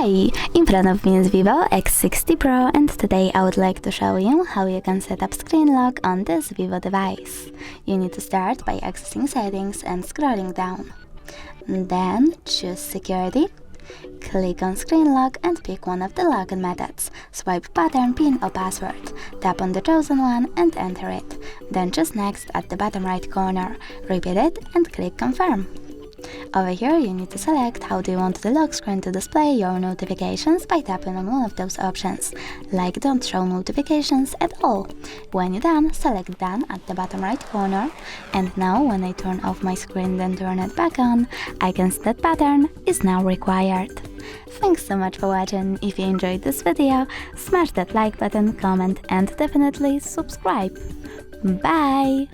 Hi! In front of me is VIVO X60 Pro, and today I would like to show you how you can set up screen lock on this Vivo device. You need to start by accessing settings and scrolling down. Then choose security, click on screen lock and pick one of the login methods. Swipe pattern, pin or password. Tap on the chosen one and enter it. Then choose next at the bottom right corner. Repeat it and click confirm. Over here you need to select how do you want the lock screen to display your notifications by tapping on one of those options, like don't show notifications at all. When you're done, select done at the bottom right corner, and now when I turn off my screen then turn it back on, I can see that pattern is now required. Thanks so much for watching. If you enjoyed this video, smash that like button, comment and definitely subscribe. Bye!